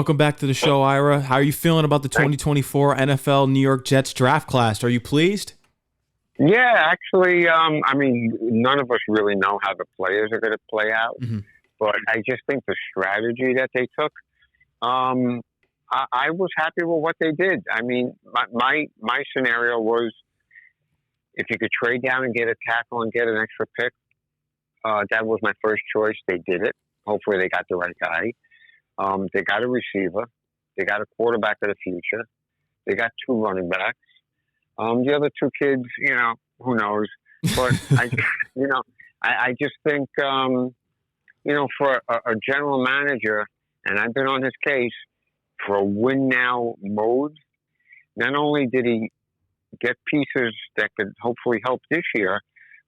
Welcome back to the show, Ira. How are you feeling about the 2024 NFL New York Jets draft class? Are you pleased? Yeah, actually, I mean, none of us really know how the players are going to play out, Hmm. but I just think the strategy that they took, I was happy with what they did. I mean, my scenario was if you could trade down and get a tackle and get an extra pick, that was my first choice. They did it. Hopefully, they got the right guy. They got a receiver. They got a quarterback of the future. They got two running backs. The other two kids, who knows? But I just think, for a general manager, and I've been on his case for a win now mode. Not only did he get pieces that could hopefully help this year,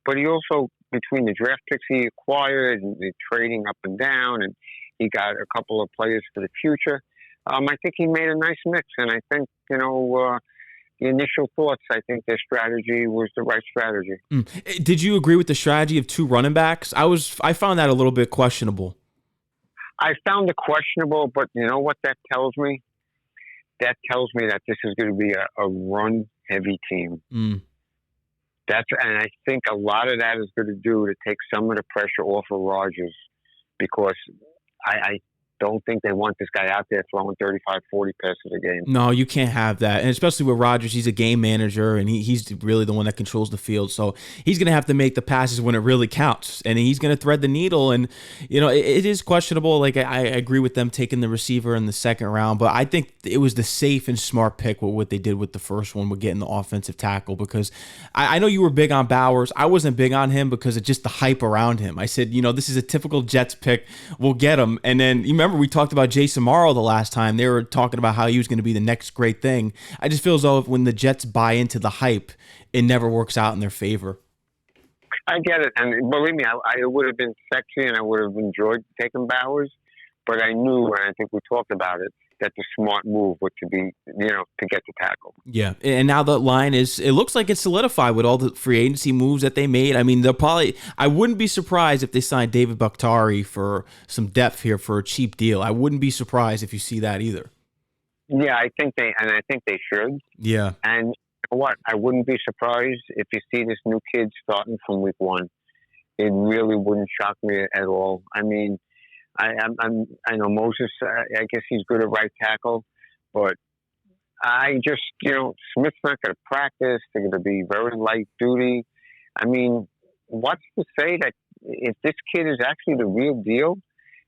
but he also, between the draft picks he acquired and the trading up and down, and he got a couple of players for the future. I think he made a nice mix, and I think the initial thoughts, I think their strategy was the right strategy. Did you agree with the strategy of two running backs? I found that a little bit questionable. I found it questionable, but you know what that tells me? That tells me that this is going to be a run-heavy team. Mm. And I think a lot of that is going to do to take some of the pressure off of Rodgers, because I don't think they want this guy out there throwing 35, 40 passes a game. No, you can't have that. And especially with Rodgers, he's a game manager, and he's really the one that controls the field. So he's going to have to make the passes when it really counts, and he's going to thread the needle. And, it is questionable. Like, I agree with them taking the receiver in the second round, but I think it was the safe and smart pick with what they did with the first one, with getting the offensive tackle, because I know you were big on Bowers. I wasn't big on him because of just the hype around him. I said, this is a typical Jets pick. We'll get him. And then you remember we talked about Jason Morrow the last time. They were talking about how he was going to be the next great thing. I just feel as though when the Jets buy into the hype, it never works out in their favor. I get it. And believe me, I would have been sexy and I would have enjoyed taking Bowers, but I knew, and I think we talked about it, that the smart move would to be, to get the tackle. Yeah, and now the line it looks like it's solidified with all the free agency moves that they made. I mean, I wouldn't be surprised if they signed David Bakhtiari for some depth here for a cheap deal. I wouldn't be surprised if you see that either. Yeah, I think they should. Yeah. And you know what? I wouldn't be surprised if you see this new kid starting from week one. It really wouldn't shock me at all. I mean, I know Moses. I guess he's good at right tackle, but I just Smith's not going to practice. They're going to be very light duty. I mean, what's to say that if this kid is actually the real deal,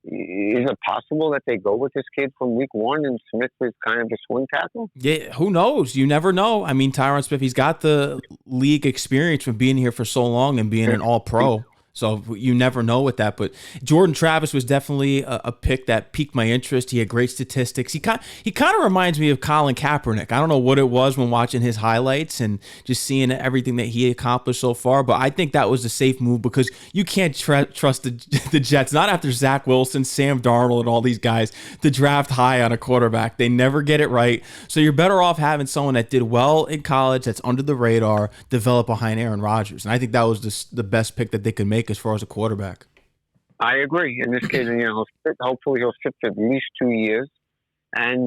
is it possible that they go with this kid from week one and Smith is kind of a swing tackle? Yeah, who knows? You never know. I mean, Tyron Smith, he's got the league experience from being here for so long and being an all-pro. So you never know with that. But Jordan Travis was definitely a pick that piqued my interest. He had great statistics. He kind of reminds me of Colin Kaepernick. I don't know what it was when watching his highlights and just seeing everything that he accomplished so far. But I think that was a safe move because you can't trust the Jets, not after Zach Wilson, Sam Darnold, and all these guys, to draft high on a quarterback. They never get it right. So you're better off having someone that did well in college, that's under the radar, develop behind Aaron Rodgers. And I think that was the best pick that they could make as far as a quarterback. I agree. In this case, hopefully he'll sit for at least 2 years, and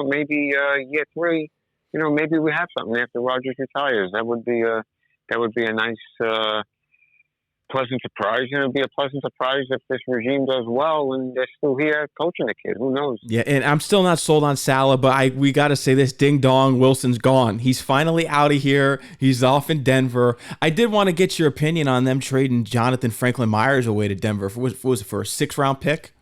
maybe year three, maybe we have something after Rodgers retires. That would be a nice, pleasant surprise. It'd be a pleasant surprise if this regime does well and they're still here coaching the kid. Who knows? Yeah, and I'm still not sold on Saleh, but we got to say this: ding dong, Wilson's gone. He's finally out of here. He's off in Denver. I did want to get your opinion on them trading Jonathan Franklin Myers away to Denver. Was it for a 6th-round pick?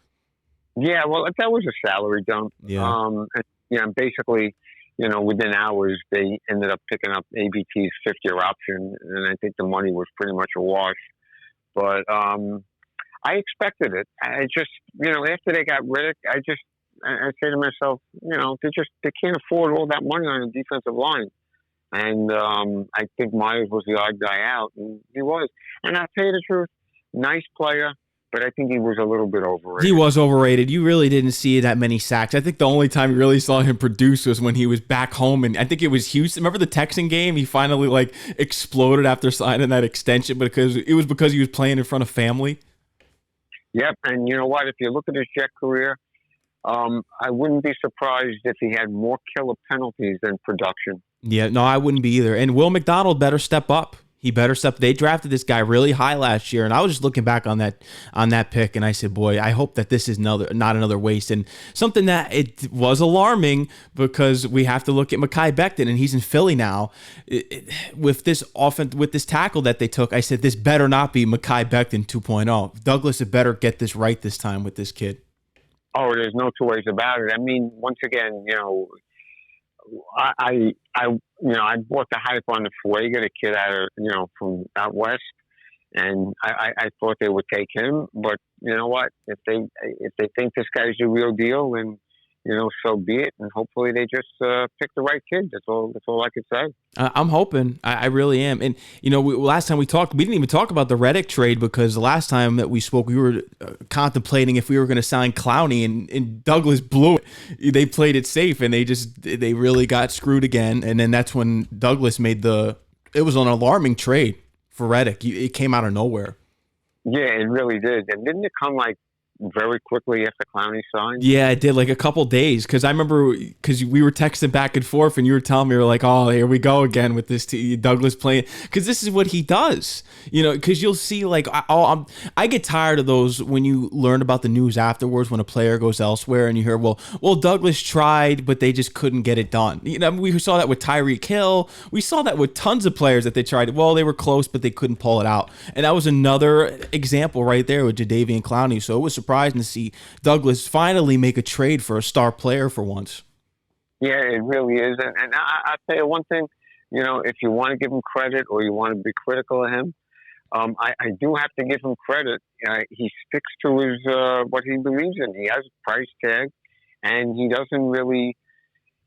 Yeah, well, that was a salary dump. Yeah. And basically, within hours, they ended up picking up ABT's 5th-year option, and I think the money was pretty much a wash. But I expected it. I just, after they got Riddick, I say to myself, they can't afford all that money on the defensive line. And I think Myers was the odd guy out, and he was. And I'll tell you the truth, nice player, but I think he was a little bit overrated. He was overrated. You really didn't see that many sacks. I think the only time you really saw him produce was when he was back home, and I think it was Houston. Remember the Texan game? He finally exploded after signing that extension because he was playing in front of family. Yep, and you know what? If you look at his Jet career, I wouldn't be surprised if he had more killer penalties than production. Yeah, no, I wouldn't be either. And Will McDonald better step up. He better step. They drafted this guy really high last year, and I was just looking back on that pick, and I said, "Boy, I hope that this is not another waste." And something that it was alarming because we have to look at Mekhi Becton, and he's in Philly now. With this tackle that they took, I said, "This better not be Mekhi Becton 2.0. Douglas had better get this right this time with this kid." Oh, there's no two ways about it. I mean, once again, I bought the hype on the Fuega, the kid from out west, and I thought they would take him. But you know what? If they think this guy's the real deal, then so be it. And hopefully they just pick the right kid. That's all I could say. I'm hoping. I really am. And last time we talked, we didn't even talk about the Reddick trade because the last time that we spoke, we were contemplating if we were going to sign Clowney, and Douglas blew it. They played it safe, and they really got screwed again. And then that's when Douglas made it was an alarming trade for Reddick. It came out of nowhere. Yeah, it really did. And didn't it come very quickly after Clowney signed? Yeah, it did, like a couple days. Because I remember, because we were texting back and forth, and you were telling me, you were like, "Oh, here we go again with this Douglas playing." Because this is what he does, Because you'll see, like, I get tired of those when you learn about the news afterwards when a player goes elsewhere, and you hear, well, Douglas tried, but they just couldn't get it done. We saw that with Tyreek Hill. We saw that with tons of players that they tried. Well, they were close, but they couldn't pull it out. And that was another example right there with Jadeveon Clowney. So it was surprising to see Douglas finally make a trade for a star player for once. Yeah, it really is. And I'll tell you one thing, if you want to give him credit or you want to be critical of him, I do have to give him credit. He sticks to his what he believes in. He has a price tag, and he doesn't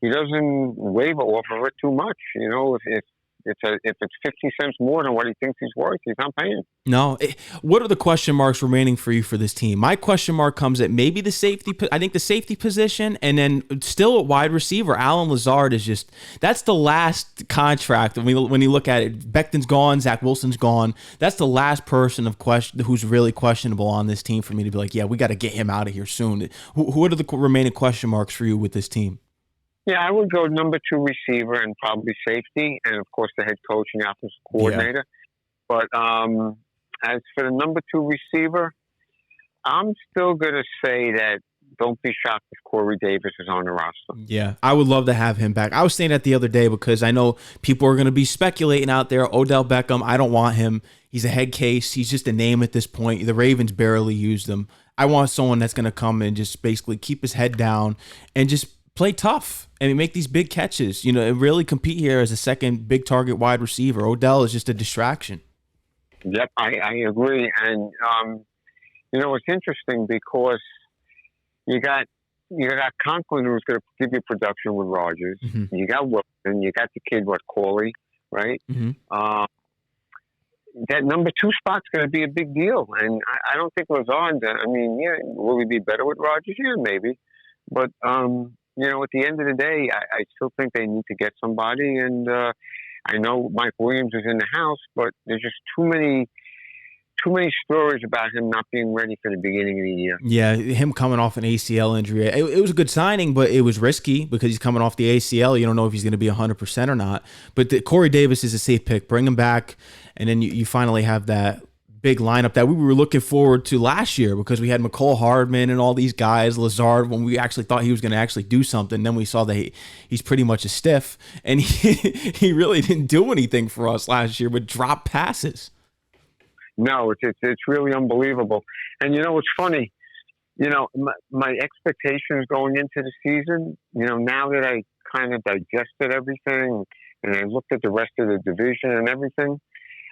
waver off of it too much. If it's 50 cents more than what he thinks he's worth, he's not paying. No. What are the question marks remaining for you for this team? My question mark comes at maybe the safety. I think the safety position, and then still at wide receiver, Allen Lazard is just, that's the last contract. When you look at it, Becton's gone, Zach Wilson's gone. That's the last person who's really questionable on this team for me to be like, yeah, we got to get him out of here soon. What are the remaining question marks for you with this team? Yeah, I would go number 2 receiver and probably safety, and of course the head coach and the offensive coordinator. Yeah. But as for the number 2 receiver, I'm still going to say that don't be shocked if Corey Davis is on the roster. Yeah, I would love to have him back. I was saying that the other day because I know people are going to be speculating out there. Odell Beckham, I don't want him. He's a head case. He's just a name at this point. The Ravens barely used him. I want someone that's going to come and just basically keep his head down and just play tough and make these big catches, and really compete here as a second big target wide receiver. Odell is just a distraction. Yep, I agree. And, it's interesting because you got Conklin, who's going to give you production with Rodgers. Mm-hmm. You got Wilson. You got the kid, Corley, right? Mm-hmm. That number 2 spot's going to be a big deal. And I don't think Lazard, will he be better with Rodgers? Yeah, maybe. But, at the end of the day, I still think they need to get somebody. And I know Mike Williams is in the house, but there's just too many stories about him not being ready for the beginning of the year. Yeah, him coming off an ACL injury. It was a good signing, but it was risky because he's coming off the ACL. You don't know if he's going to be 100% or not. But Corey Davis is a safe pick. Bring him back, and then you finally have that big lineup that we were looking forward to last year because we had McCole Hardman and all these guys, Lazard, when we actually thought he was going to actually do something. Then we saw that he's pretty much a stiff, and he really didn't do anything for us last year but drop passes. No, it's really unbelievable. And it's funny, my expectations going into the season, now that I kind of digested everything and I looked at the rest of the division and everything,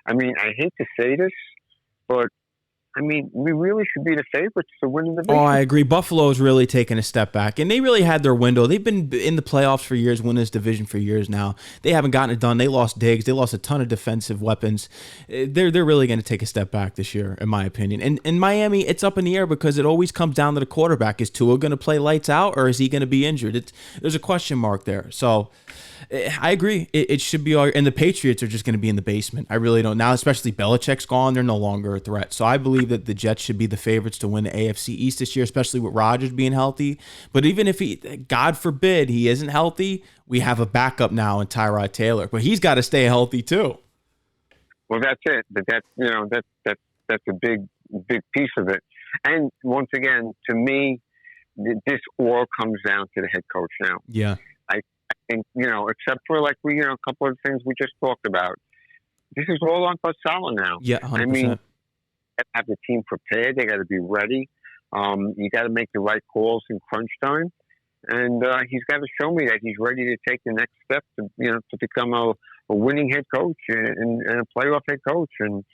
I hate to say this, but we really should be the favorites to win the division. Oh, I agree. Buffalo's really taken a step back, and they really had their window. They've been in the playoffs for years, winning this division for years now. They haven't gotten it done. They lost Diggs. They lost a ton of defensive weapons. They're really going to take a step back this year, in my opinion. And in Miami, it's up in the air because it always comes down to the quarterback. Is Tua going to play lights out, or is he going to be injured? There's a question mark there. So I agree. It should be all, and the Patriots are just going to be in the basement. I really don't now, especially Belichick's gone. They're no longer a threat. So I believe that the Jets should be the favorites to win the AFC East this year, especially with Rodgers being healthy. But even if he, God forbid, he isn't healthy, we have a backup now in Tyrod Taylor. But he's got to stay healthy too. Well, that's it. But that's a big piece of it. And once again, to me, this all comes down to the head coach now. Yeah. I think, except for like a couple of things we just talked about, this is all on Robert Saleh now. Yeah, 100%. I mean, have the team prepared. They got to be ready. You got to make the right calls in crunch time. And he's got to show me that he's ready to take the next step to become a winning head coach and a playoff head coach. And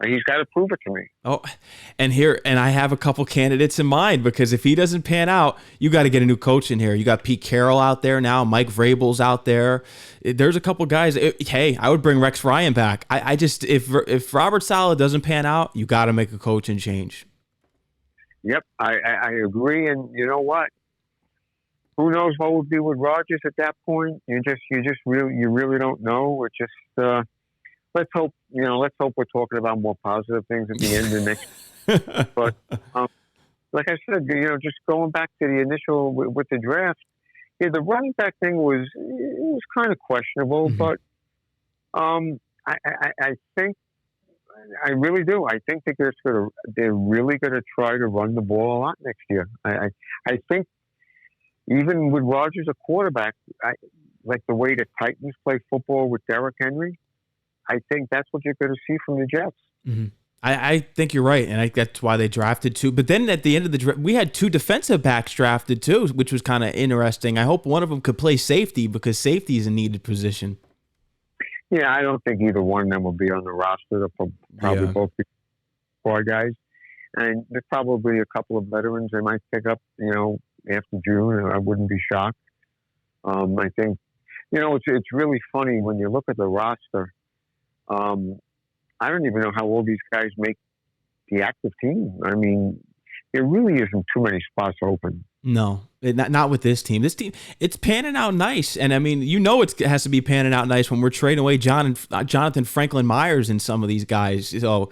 he's got to prove it to me. Oh, and I have a couple candidates in mind, because if he doesn't pan out, you got to get a new coach in here. You got Pete Carroll out there now. Mike Vrabel's out there. There's a couple guys. Hey, I would bring Rex Ryan back. I just, if Robert Saleh doesn't pan out, you got to make a coaching change. Yep, I agree. And you know what? Who knows what would be with Rodgers at that point? You really don't know. It's just let's hope we're talking about more positive things at the end of next. But like I said, just going back to the initial with the draft, the running back thing was kind of questionable. Mm-hmm. But I think I really do. I think that they're really gonna try to run the ball a lot next year. I think. Even with Rodgers a quarterback, like the way the Titans play football with Derrick Henry, I think that's what you're going to see from the Jets. Mm-hmm. I think you're right, and I think that's why they drafted two. But then at the end of the draft, we had two defensive backs drafted too, which was kind of interesting. I hope one of them could play safety, because safety is a needed position. Yeah, I don't think either one of them will be on the roster. They'll probably both be four guys. And there's probably a couple of veterans they might pick up, after June. I wouldn't be shocked. I think, it's really funny when you look at the roster. I don't even know how all these guys make the active team. I mean, there really isn't too many spots open. No, not with this team. This team, it's panning out nice. And I mean, it has to be panning out nice when we're trading away Jonathan Franklin Myers and some of these guys. So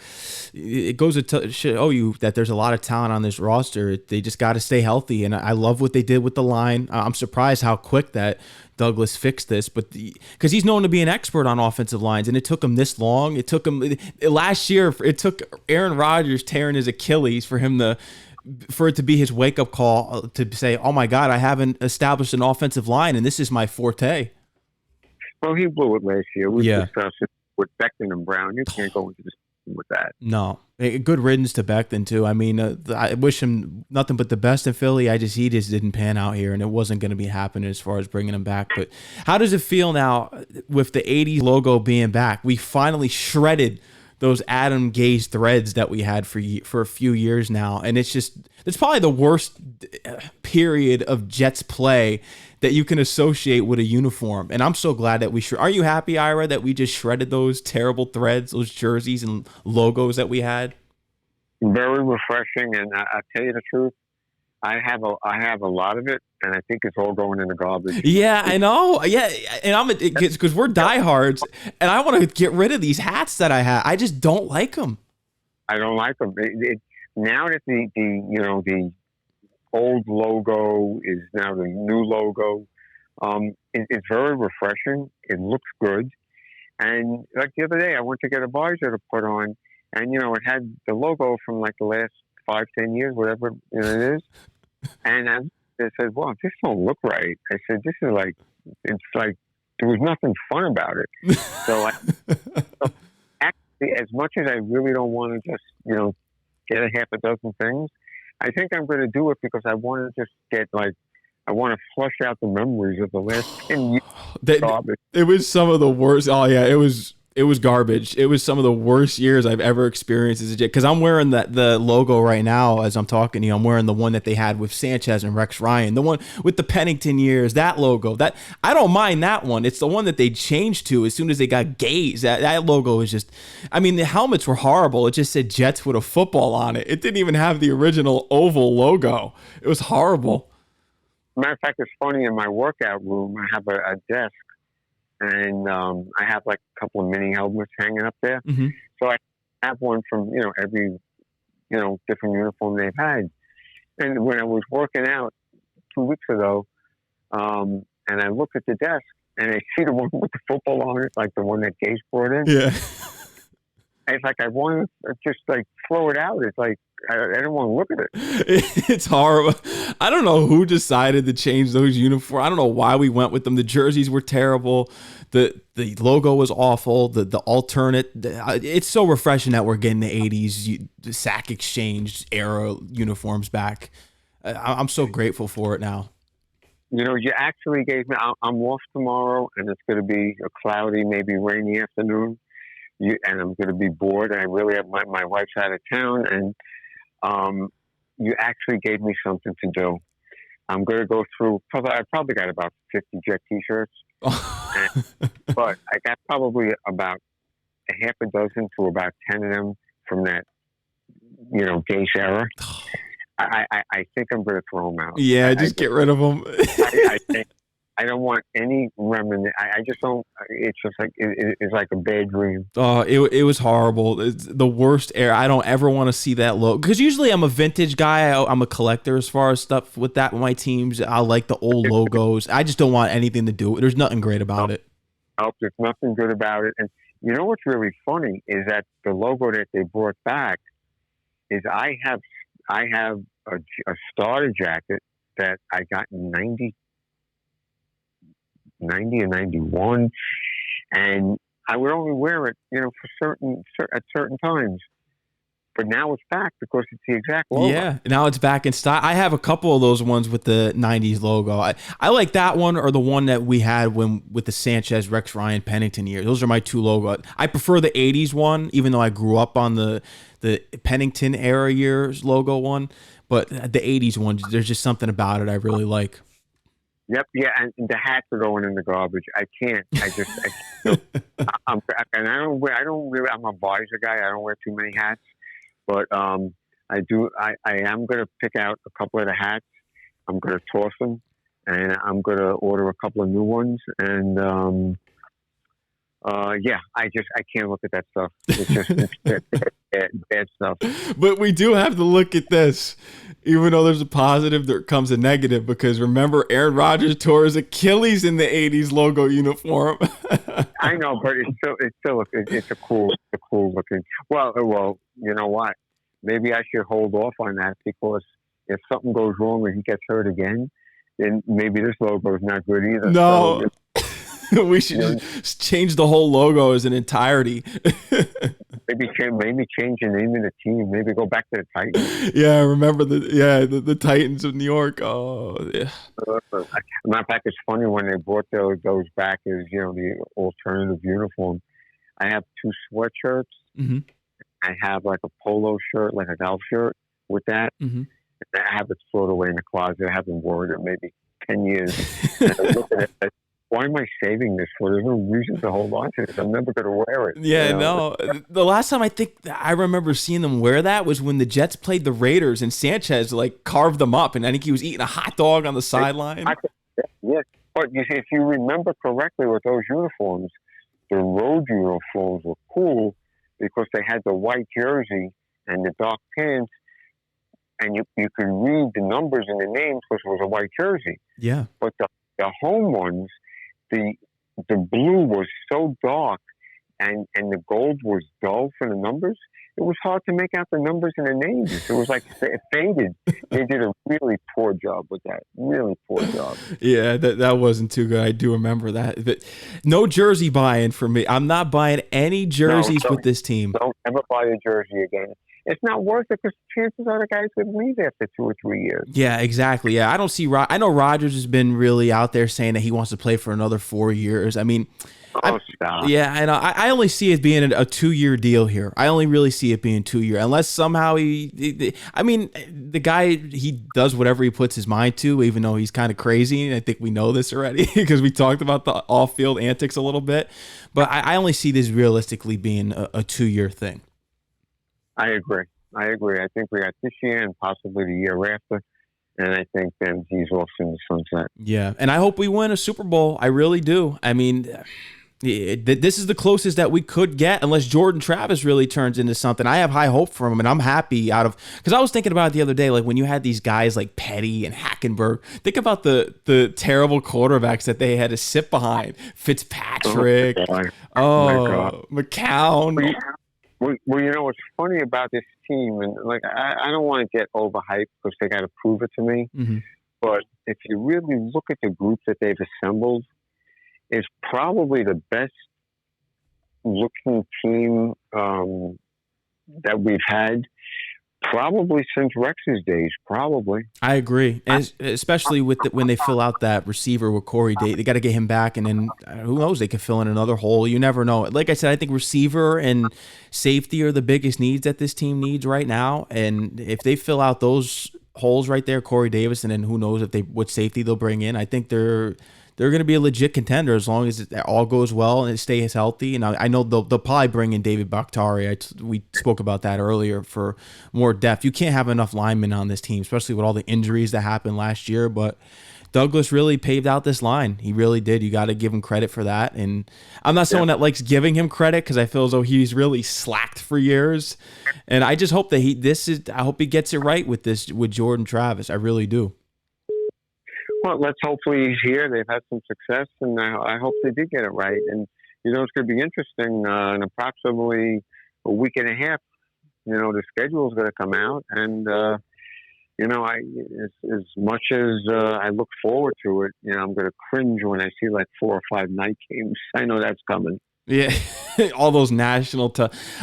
it goes to show you that there's a lot of talent on this roster. They just got to stay healthy. And I love what they did with the line. I'm surprised how quick that Douglas fixed this, but because he's known to be an expert on offensive lines, and it took him this long. It took him last year. It took Aaron Rodgers tearing his Achilles for it to be his wake-up call to say, oh, my God, I haven't established an offensive line, and this is my forte. Well, he blew it last year. We discussed it with Becton and Brown. You can't go into this with that. No. Good riddance to Becton, too. I mean, I wish him nothing but the best in Philly. He just didn't pan out here, and it wasn't going to be happening as far as bringing him back. But how does it feel now with the 80s logo being back? We finally shredded those Adam Gase threads that we had for a few years now. And it's probably the worst period of Jets play that you can associate with a uniform. And I'm so glad that are you happy, Ira, that we just shredded those terrible threads, those jerseys and logos that we had? Very refreshing. And I'll tell you the truth, I have a lot of it, and I think it's all going in the garbage. Yeah, I know. Yeah, and because we're diehards, and I want to get rid of these hats that I have. I just don't like them. I don't like them. Now that the old logo is now the new logo, it's very refreshing. It looks good, and like the other day, I went to get a visor to put on, and it had the logo from like the last 5-10 years, whatever it is. And I said, well, this don't look right. I said, it's like, there was nothing fun about it. So actually, as much as I really don't want to just, get a half a dozen things, I think I'm going to do it because I want to just I want to flush out the memories of the last 10 years. It was some of the worst. Oh, yeah, it was garbage. It was some of the worst years I've ever experienced as a Jet. Because I'm wearing the logo right now as I'm talking to you. I'm wearing the one that they had with Sanchez and Rex Ryan, the one with the Pennington years. That logo, that I don't mind that one. It's the one that they changed to as soon as they got Gaze. That logo is just. I mean, the helmets were horrible. It just said Jets with a football on it. It didn't even have the original oval logo. It was horrible. Matter of fact, it's funny. In my workout room, I have a desk and I have like a couple of mini helmets hanging up there. Hmm. So I have one from every different uniform they've had. And when I was working out 2 weeks ago, and I look at the desk and I see the one with the football on it, like the one that Gase brought in. Yeah. And it's like I want to just like throw it out. It's like I don't want to look at it. It's horrible. I don't know who decided to change those uniforms. I don't know why we went with them. The jerseys were terrible. The logo was awful. The alternate. It's so refreshing that we're getting the '80s the Sack Exchange era uniforms back. I'm so grateful for it now. You actually gave me. I'm off tomorrow, and it's going to be a cloudy, maybe rainy afternoon. And I'm going to be bored. And I really have my wife's out of town, and you actually gave me something to do. I'm going to go through. I probably got about 50 Jet T-shirts, but I got probably about a half a dozen to about 10 of them from that, Gase era. I think I'm going to throw them out. Yeah, just get rid of them. I think I don't want any remnant. I just don't. It's just like it's like a bad dream. Oh, it was horrible. It's the worst era. I don't ever want to see that logo because usually I'm a vintage guy. I'm a collector as far as stuff with that with my teams. I like the old logos. I just don't want anything to do with it. There's nothing great about it. Oh, there's nothing good about it. And you know what's really funny is that the logo that they brought back is I have a starter jacket that I got in 90 or 91, and I would only wear it, for at certain times. But now it's back because it's the exact logo. Yeah, now it's back in style. I have a couple of those ones with the 90s logo. I like that one or the one that we had with the Sanchez, Rex Ryan, Pennington years. Those are my two logos. I prefer the 80s one, even though I grew up on the Pennington era years logo one. But the 80s one, there's just something about it I really like. Yep, yeah, and the hats are going in the garbage. I can't. I'm a visor guy. I don't wear too many hats, but I do. I am going to pick out a couple of the hats. I'm going to toss them, and I'm going to order a couple of new ones. And yeah, I can't look at that stuff. It's just bad stuff. But we do have to look at this. Even though there's a positive, there comes a negative because remember, Aaron Rodgers tore his Achilles in the '80s logo uniform. I know, but it's a cool looking. Well, you know what? Maybe I should hold off on that because if something goes wrong and he gets hurt again, then maybe this logo is not good either. No. We should just change the whole logo as an entirety. maybe change the name of the team. Maybe go back to the Titans. Yeah, remember the Titans of New York. Oh, yeah. Matter of fact, it's funny when they brought those back as the alternative uniform. I have 2 sweatshirts. Mm-hmm. I have like a polo shirt, like a golf shirt with that. Mm-hmm. I have it stored away in the closet. I haven't worn it in maybe 10 years. And I look at it, why am I saving this for? There's no reason to hold on to this. I'm never going to wear it. Yeah, no. The last time I remember seeing them wear that was when the Jets played the Raiders and Sanchez carved them up, and I think he was eating a hot dog on the sideline. Yes, but you see, if you remember correctly with those uniforms, the road uniforms were cool because they had the white jersey and the dark pants, and you could read the numbers and the names because it was a white jersey. Yeah. But the home ones, the blue was so dark and the gold was dull for the numbers. It was hard to make out the numbers and the names. It was like it faded. They did a really poor job with that. Really poor job. Yeah, that wasn't too good. I do remember that. But no jersey buying for me. I'm not buying any jerseys with this team. Don't ever buy a jersey again. It's not worth it because chances are the guys would leave after 2 or 3 years. Yeah, exactly. Yeah, I don't see. I know Rodgers has been really out there saying that he wants to play for another 4 years. I mean, stop. Yeah, and I only see it being a 2-year deal here. I only really see it being 2 year, unless somehow I mean, the guy, he does whatever he puts his mind to, even though he's kind of crazy. And I think we know this already because we talked about the off-field antics a little bit. But I only see this realistically being a 2-year thing. I agree. I think we got this year and possibly the year after. and I think then he's off in the sunset. Yeah, and I hope we win a Super Bowl. I really do. I mean, this is the closest that we could get unless Jordan Travis really turns into something. I have high hope for him, and I'm happy because I was thinking about it the other day, like when you had these guys like Petty and Hackenberg. Think about the terrible quarterbacks that they had to sit behind. Fitzpatrick, McCown. Well, you know what's funny about this team, and like I don't want to get overhyped because they got to prove it to me. Mm-hmm. But if you really look at the group that they've assembled, it's probably the best looking team that we've had probably since Rex's days. Probably. I agree, and especially with when they fill out that receiver with Corey Day, they got to get him back, and then who knows? They could fill in another hole. You never know. Like I said, I think receiver and safety are the biggest needs that this team needs right now, and if they fill out those holes right there, Corey Davis, and then who knows what safety they'll bring in. I think they're going to be a legit contender as long as it all goes well and it stays healthy. And I know they'll probably bring in David Bakhtiari. We spoke about that earlier for more depth. You can't have enough linemen on this team, especially with all the injuries that happened last year. But Douglas really paved out this line. He really did. You got to give him credit for that. And I'm not someone that likes giving him credit because I feel as though he's really slacked for years. And I just hope that I hope he gets it right with Jordan Travis. I really do. Well, let's hopefully he's here. They've had some success, and I hope they did get it right. And, you know, it's going to be interesting. In approximately a week and a half, you know, the schedule is going to come out. And, you know, as much as I look forward to it, you know, I'm going to cringe when I see like 4 or 5 night games. I know that's coming. Yeah, all those national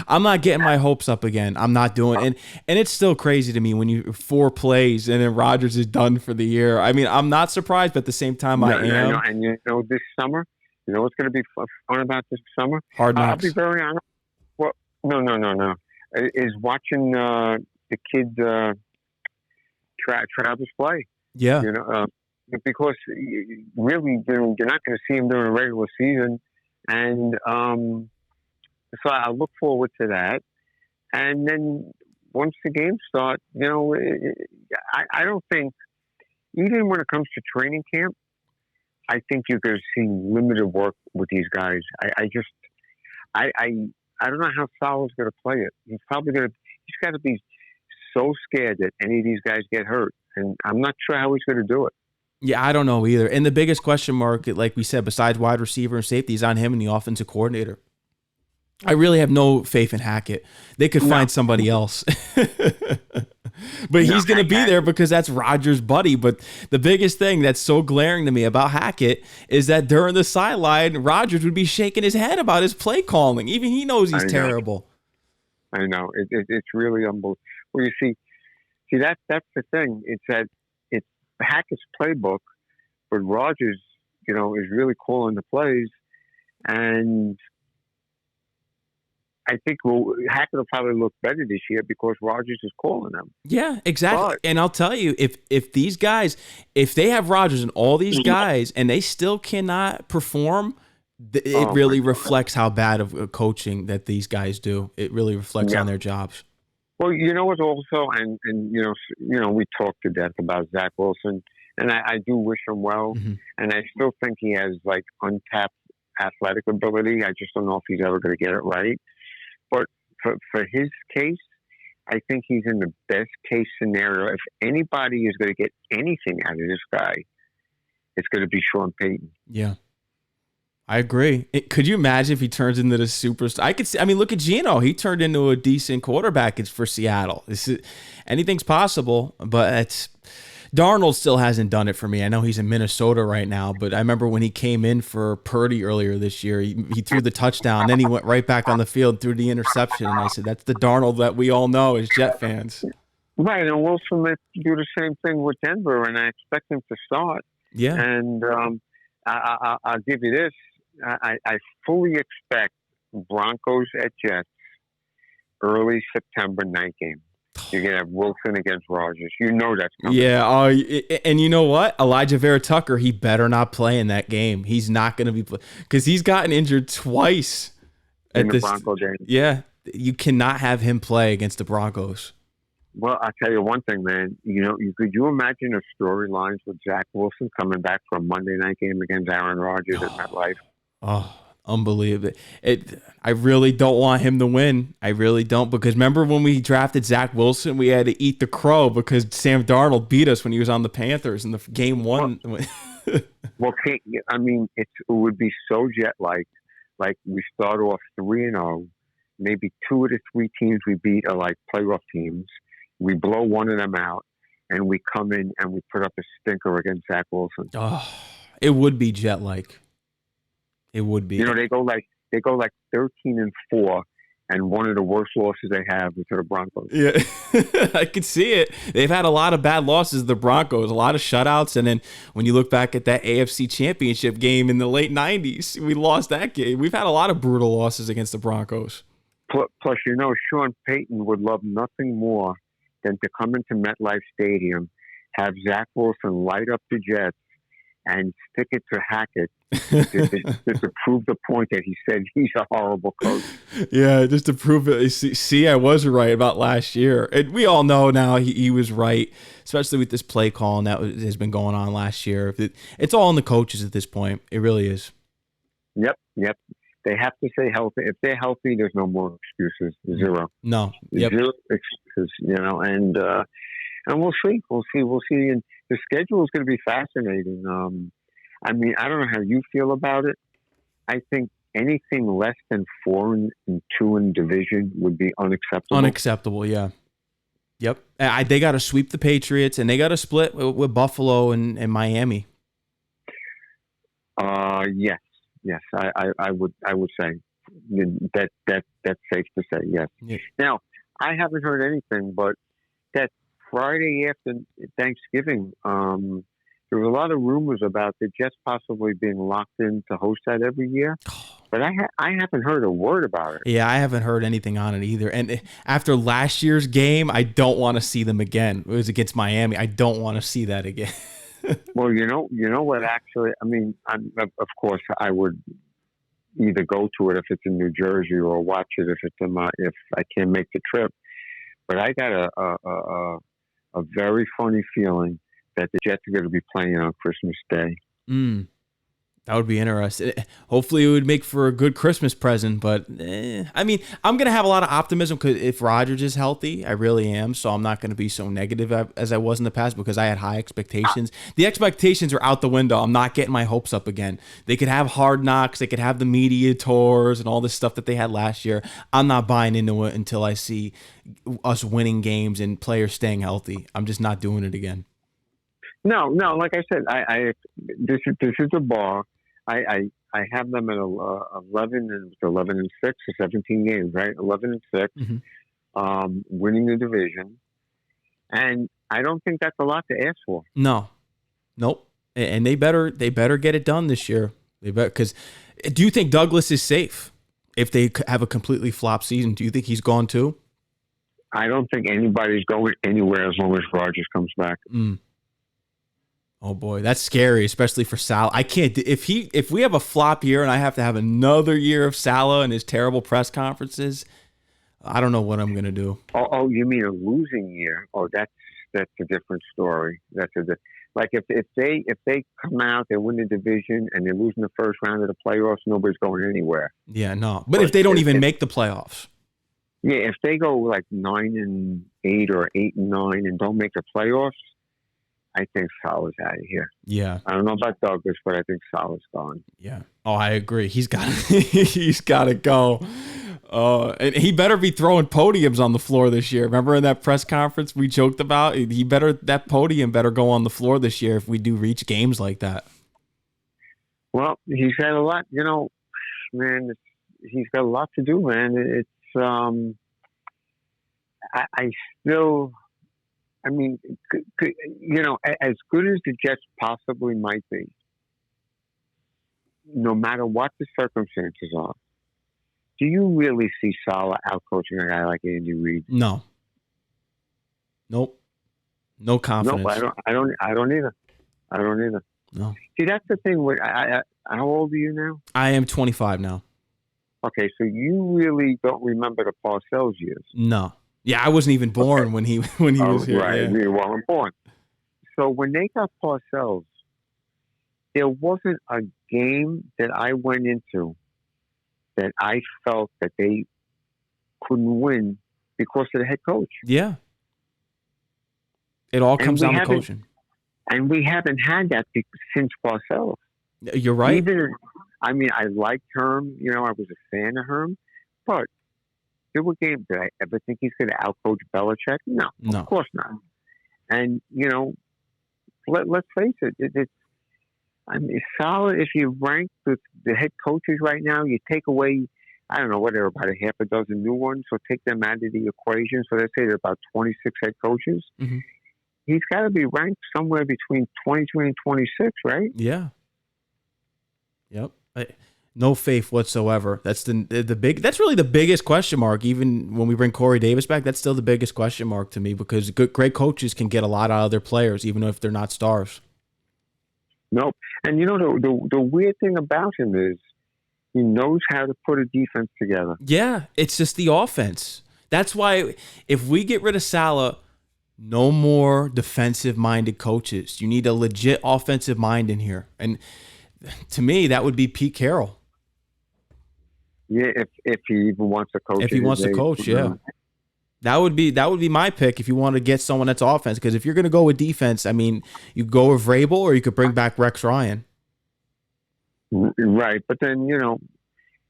I'm not getting my hopes up again. I'm not doing it. And it's still crazy to me when you 4 plays and then Rodgers is done for the year. I mean, I'm not surprised, but at the same time, I am. And you know, this summer, you know what's going to be fun about this summer? Hard Knocks. I'll be very honest. Well, no. Is watching the kids Travis play. Yeah. You know, because really, you know, you're not going to see him during a regular season. And so I look forward to that. And then once the games start, you know, I don't think, even when it comes to training camp, I think you're going to see limited work with these guys. I don't know how Saleh's going to play it. He's got to be so scared that any of these guys get hurt. And I'm not sure how he's going to do it. Yeah, I don't know either. And the biggest question mark, like we said, besides wide receiver and safety, is on him and the offensive coordinator. I really have no faith in Hackett. They could find somebody else. But he's going to be there because that's Rodgers' buddy. But the biggest thing that's so glaring to me about Hackett is that during the sideline, Rodgers would be shaking his head about his play calling. Even he knows he's terrible. I know. It's really unbelievable. Well, you see that's the thing. It's that it's Hackett's playbook, but Rodgers, you know, is really calling the plays. And I think Hackett will probably look better this year because Rodgers is calling them. Yeah, exactly. And I'll tell you, if these guys, if they have Rodgers and all these guys and they still cannot perform, it really reflects how bad of coaching that these guys do. It really reflects on their jobs. Well, you know what also, and you know, we talked to death about Zach Wilson, and I do wish him well, and I still think he has like untapped athletic ability. I just don't know if he's ever going to get it right. But for his case, I think he's in the best case scenario. If anybody is going to get anything out of this guy, it's going to be Sean Payton. Yeah. I agree. Could you imagine if he turns into the superstar? I mean, look at Geno. He turned into a decent quarterback for Seattle. Anything's possible, but Darnold still hasn't done it for me. I know he's in Minnesota right now, but I remember when he came in for Purdy earlier this year, he threw the touchdown, then he went right back on the field, threw the interception, and I said, that's the Darnold that we all know as Jet fans. Right, and Wilson might do the same thing with Denver, and I expect him to start. Yeah. And I'll give you this. I fully expect Broncos at Jets early September night game. You're going to have Wilson against Rodgers. You know that's coming. Yeah, and you know what? Elijah Vera Tucker, he better not play in that game. He's not going to be because he's gotten injured twice in the Bronco game. Yeah, you cannot have him play against the Broncos. Well, I'll tell you one thing, man. Could you imagine a storylines with Zach Wilson coming back for a Monday night game against Aaron Rodgers at MetLife? Oh, unbelievable. I really don't want him to win. I really don't, because remember when we drafted Zach Wilson, we had to eat the crow because Sam Darnold beat us when he was on the Panthers in the game one. Well, I mean, it would be so jet-like. Like, we start off 3-0. Maybe 2 of the 3 teams we beat are like playoff teams. We blow one of them out, and we come in and we put up a stinker against Zach Wilson. Oh, it would be jet-like. It would be. They go like 13-4, and one of the worst losses they have is to the Broncos. Yeah, I can see it. They've had a lot of bad losses, the Broncos, a lot of shutouts, and then when you look back at that AFC Championship game in the late 90s, we lost that game. We've had a lot of brutal losses against the Broncos. Plus, Sean Payton would love nothing more than to come into MetLife Stadium, have Zach Wilson light up the Jets, and stick it to Hackett to prove the point that he said he's a horrible coach. Yeah, just to prove it. See, I was right about last year. And we all know now he was right, especially with this play calling that has been going on last year. It's all in the coaches at this point. It really is. Yep. They have to stay healthy. If they're healthy, there's no more excuses. Zero. No. Yep. Zero excuses, and we'll see. And the schedule is going to be fascinating. I mean, I don't know how you feel about it. I think anything less than 4-2 in division would be unacceptable. Unacceptable, yeah. Yep. They got to sweep the Patriots, and they got to split with Buffalo and Miami. Yes. I would say that's safe to say. Yes. Yeah. Now, I haven't heard anything, but that Friday after Thanksgiving, there were a lot of rumors about the Jets possibly being locked in to host that every year. But I haven't heard a word about it. Yeah, I haven't heard anything on it either. And after last year's game, I don't want to see them again. It was against Miami. I don't want to see that again. Well, you know what? Actually, I mean, of course, I would either go to it if it's in New Jersey or watch it if I can't make the trip. But I got a very funny feeling that the Jets are going to be playing on Christmas Day. That would be interesting. Hopefully, it would make for a good Christmas present. But, I mean, I'm going to have a lot of optimism because if Rodgers is healthy, I really am. So I'm not going to be so negative as I was in the past because I had high expectations. The expectations are out the window. I'm not getting my hopes up again. They could have Hard Knocks. They could have the media tours and all this stuff that they had last year. I'm not buying into it until I see us winning games and players staying healthy. I'm just not doing it again. No. Like I said, this is the bar. I have them at 11 and 6 or 17 games, right? 11 and 6, winning the division, and I don't think that's a lot to ask for. Nope. And they better get it done this year. Because do you think Douglas is safe if they have a completely flop season? Do you think he's gone too? I don't think anybody's going anywhere as long as Rodgers comes back. Oh boy, that's scary, especially for Saleh. I can't. If we have a flop year and I have to have another year of Saleh and his terrible press conferences, I don't know what I'm gonna do. Oh, you mean a losing year? Oh, that's a different story. Like if they come out, they win the division, and they lose in the first round of the playoffs, nobody's going anywhere. Yeah, no. But if they don't even make the playoffs. Yeah, if they go like 9-8 or 8-9 and don't make the playoffs, I think Saleh's out of here. Yeah. I don't know about Douglas, but I think Saleh's gone. Yeah. Oh, I agree. He's got to go. And he better be throwing podiums on the floor this year. Remember in that press conference we joked about? That podium better go on the floor this year if we do reach games like that. Well, he's had a lot, man, he's got a lot to do, man. It's, I mean, as good as the Jets possibly might be, no matter what the circumstances are, do you really see Saleh out-coaching a guy like Andy Reid? No. Nope. No confidence. Nope, I don't either. No. See, that's the thing. How old are you now? I am 25 now. Okay, so you really don't remember the Parcells years. No. Yeah, I wasn't even Okay. born when he when he was here. Right. Yeah. You weren't born. So when they got Parcells, there wasn't a game that I went into that I felt that they couldn't win because of the head coach. Yeah. It all And comes we down to haven't coaching. had that since Parcells. You're right. Even, I mean, I liked Herm. You know, I was a fan of Herm, but there were games that I ever think he's going to outcoach Belichick. No, of No. course not. And you know, let's face it, it's. I mean, it's solid. If you rank the head coaches right now, you take away, I don't know, whatever, about a half a dozen new ones, so take them out of the equation. So let's say there are about 26 head coaches. Hmm. He's got to be ranked somewhere between 23 and 26, right? Yeah. Yep. No faith whatsoever. That's the big. That's really the biggest question mark. Even when we bring Corey Davis back, that's still the biggest question mark to me because great coaches can get a lot out of their players, even if they're not stars. Nope. And you know, the weird thing about him is he knows how to put a defense together. Yeah, it's just the offense. That's why if we get rid of Saleh, no more defensive-minded coaches. You need a legit offensive mind in here. And to me, that would be Pete Carroll. Yeah, if he even wants to coach. If he wants to coach, yeah. That would be my pick if you want to get someone that's offense. Because if you're going to go with defense, I mean, you go with Vrabel or you could bring back Rex Ryan. Right, but then you know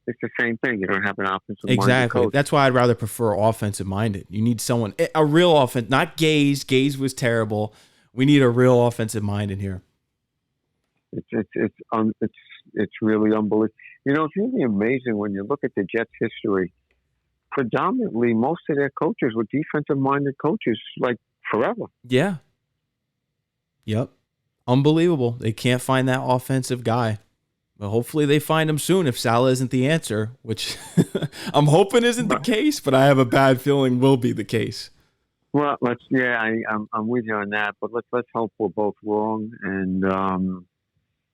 it's the same thing. You don't have an offensive Exactly. coach. That's why I'd rather prefer offensive minded. You need someone a real offense, not Gaze. Gaze was terrible. We need a real offensive mind in here. It's really unbelievable. You know, it's really amazing when you look at the Jets' history. Predominantly, most of their coaches were defensive-minded coaches, like forever. Yeah. Yep. Unbelievable. They can't find that offensive guy. But hopefully they find him soon if Saleh isn't the answer, which I'm hoping isn't the case, but I have a bad feeling will be the case. Well, I'm with you on that, but let's hope we're both wrong. And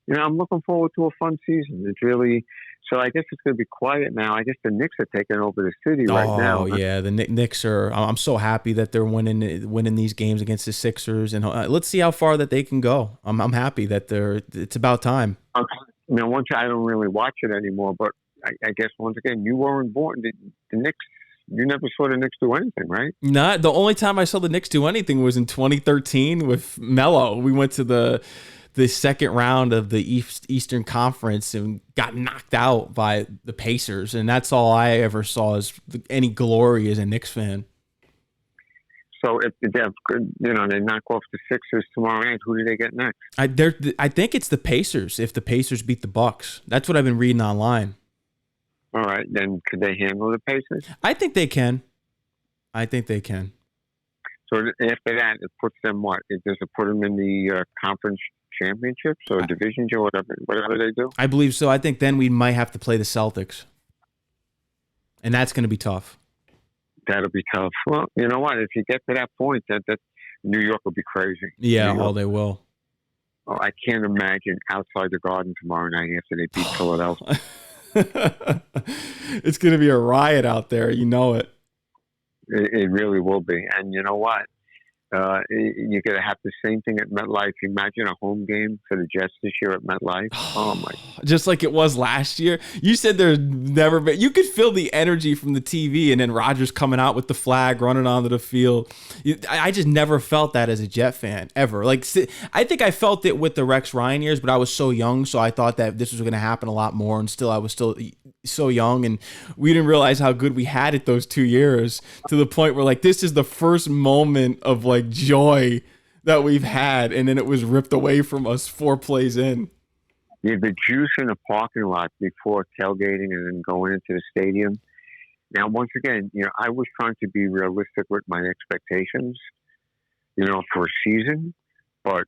you know, I'm looking forward to a fun season. It's really so. I guess it's going to be quiet now. I guess the Knicks are taking over the city right now. Oh yeah, the Knicks are. I'm so happy that they're winning these games against the Sixers, and let's see how far that they can go. I'm happy that it's about time. Okay. Now, I don't really watch it anymore, but I guess once again, you weren't born. The Knicks, you never saw the Knicks do anything, right? Not the only time I saw the Knicks do anything was in 2013 with Melo. We went to the second round of the Eastern Conference and got knocked out by the Pacers, and that's all I ever saw as any glory as a Knicks fan. So if they knock off the Sixers tomorrow night, who do they get next? I think it's the Pacers. If the Pacers beat the Bucks, that's what I've been reading online. All right, then could they handle the Pacers? I think they can. So after that, it puts them what? Does it put them in the conference championships or divisions or whatever they do? I believe so. I think then we might have to play the Celtics, and that's going to be tough. That'll be tough. Well, you know what? If you get to that point, that New York will be crazy. Yeah, they will. Oh, I can't imagine outside the Garden tomorrow night after they beat Philadelphia. It's going to be a riot out there. You know it. It really will be. And you know what? You're going to have the same thing at MetLife. Imagine a home game for the Jets this year at MetLife. Oh, my. Just like it was last year. You said there's never been. You could feel the energy from the TV and then Rodgers coming out with the flag, running onto the field. I just never felt that as a Jet fan, ever. Like, I think I felt it with the Rex Ryan years, but I was so young, so I thought that this was going to happen a lot more. And still, I was still so young, and we didn't realize how good we had it those 2 years to the point where, like, this is the first moment of, like, joy that we've had, and then it was ripped away from us 4 plays in. Yeah, the juice in the parking lot before tailgating and then going into the stadium. Now, once again, I was trying to be realistic with my expectations, for a season, but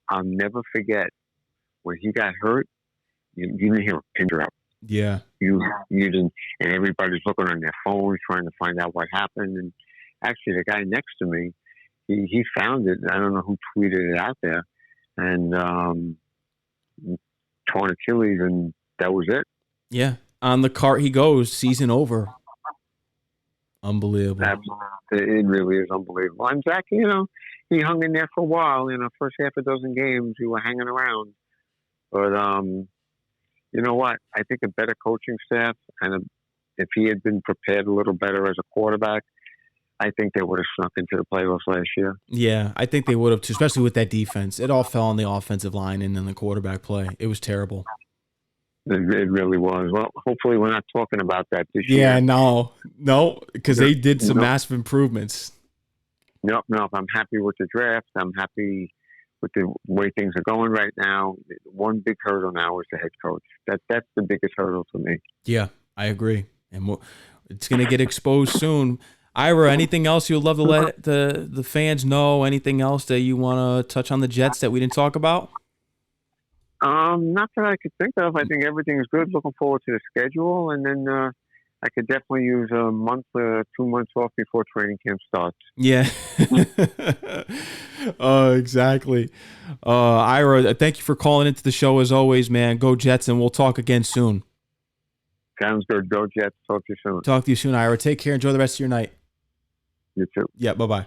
I'll never forget when he got hurt, you didn't hear a pin drop. Yeah. You didn't, and everybody's looking on their phones trying to find out what happened. And actually, the guy next to me, he found it. I don't know who tweeted it out there, and torn Achilles, and that was it. Yeah, on the cart he goes. Season over. Unbelievable. It really is unbelievable. And Zach, he hung in there for a while. First half a dozen games, we were hanging around. But you know what? I think a better coaching staff, and if he had been prepared a little better as a quarterback, I think they would have snuck into the playoffs last year. Yeah, I think they would have too, especially with that defense. It all fell on the offensive line and then the quarterback play. It was terrible. It really was. Well, hopefully we're not talking about that this year. Yeah, no, because they did some massive improvements. Nope. I'm happy with the draft. I'm happy with the way things are going right now. One big hurdle now is the head coach. That's the biggest hurdle for me. Yeah, I agree. And it's going to get exposed soon. Ira, anything else you'd love to let the fans know? Anything else that you want to touch on the Jets that we didn't talk about? Not that I could think of. I think everything's good. Looking forward to the schedule, and then I could definitely use a month, 2 months off before training camp starts. Yeah. Exactly. Ira, thank you for calling into the show as always, man. Go Jets, and we'll talk again soon. Sounds good. Go Jets. Talk to you soon. Talk to you soon, Ira. Take care. Enjoy the rest of your night. You too. Yeah, bye-bye.